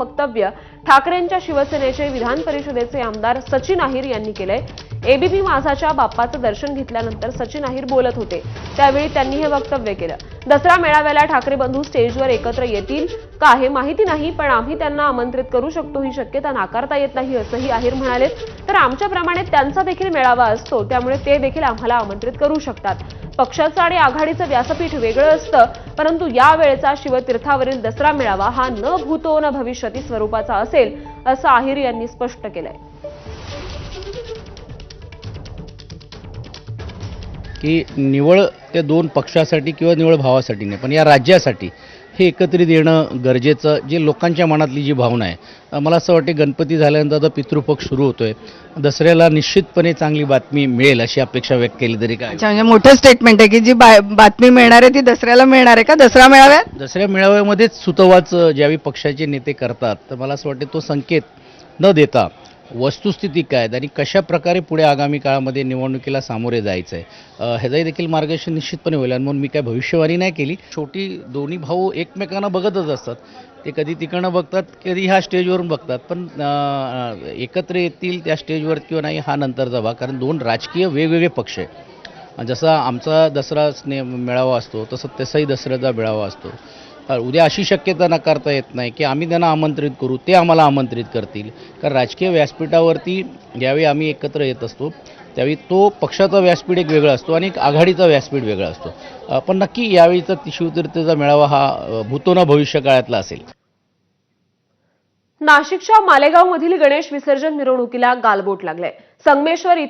वक्तव्य ठाकरेंच्या शिवसेनेचे विधान परिषदेचे आमदार सचिन अहिर यांनी केलंय। एबीपी माझाच्या बाप्पाचं दर्शन घेतल्यानंतर सचिन अहिर बोलत होते, त्यावेळी त्यांनी हे वक्तव्य केलं। दसरा मेळाव्याला ठाकरे बंधू स्टेजवर एकत्र येतील का हे माहिती नाही, पण आम्ही त्यांना आमंत्रित करू शकतो, ही शक्यता नाकारता येत नाही असंही अहिर म्हणाले। तर आमच्याप्रमाणे त्यांचा देखील मेळावा असतो, त्यामुळे ते देखील आम्हाला आमंत्रित करू शकतात। पक्षाचं आणि आघाडीचं व्यासपीठ वेगळं असतं, परंतु यावेळचा शिवतीर्थावरील दसरा मेळावा हा न भूतो न भविष्यती स्वरूपाचा असेल असं अहिर यांनी स्पष्ट केलंय। की निवळ त्या दोन पक्षासाठी किंवा निवळ भावासाठी नाही, पण या राज्यासाठी हे एकत्रित येणं गरजेचं, जे लोकांच्या मनातली जी भावना आहे। मला असं वाटते गणपती झाल्यानंतर आता पितृपक्ष सुरू होतोय, दसऱ्याला निश्चितपणे चांगली बातमी मिळेल अशी अपेक्षा व्यक्त केली तरी काय? म्हणजे मोठं स्टेटमेंट आहे की जी बातमी मिळणार आहे ती दसऱ्याला मिळणार आहे का? दसरा मेळाव्यात दसऱ्या मेळाव्यामध्येच सुतोवाच ज्यावेळी पक्षाचे नेते करतात, तर मला असं वाटते तो संकेत न देता वस्तुस्थिती काय आणि कशा प्रकारे पुढे आगामी काळामध्ये निवडणुकीला सामोरे जायचं आहे ह्याचाही देखील मार्गदर्शन निश्चितपणे होईल। आणि म्हणून मी काय भविष्यवाणी नाही केली। शेवटी दोन्ही भाऊ एकमेकांना बघतच असतात, ते कधी तिकडनं बघतात, कधी ह्या स्टेजवरून बघतात, पण एकत्र येतील त्या स्टेजवर किंवा नाही हा नंतरचा भाग, कारण दोन राजकीय वेगवेगळे पक्ष आहे। जसा आमचा दसरा मेळावा असतो तसाही दसऱ्याचा मेळावा असतो। उद्या अशी शक्यता नाकारता येत नाही की आम्ही त्यांना आमंत्रित करू, ते आम्हाला आमंत्रित करतील, कारण राजकीय व्यासपीठावरती ज्यावेळी आम्ही एकत्र येत असतो त्यावेळी तो पक्षाचा व्यासपीठ एक वेगळा असतो आणि एक आघाडीचा व्यासपीठ वेगळा असतो। पण नक्की यावेळीचा शिवतीर्थाचा मेळावा हा भूतो न भविष्य काळातला असेल। नाशिकच्या मालेगावमधील गणेश विसर्जन मिरवणुकीला गालबोट लागलंय। संगमेश्वर इथल्या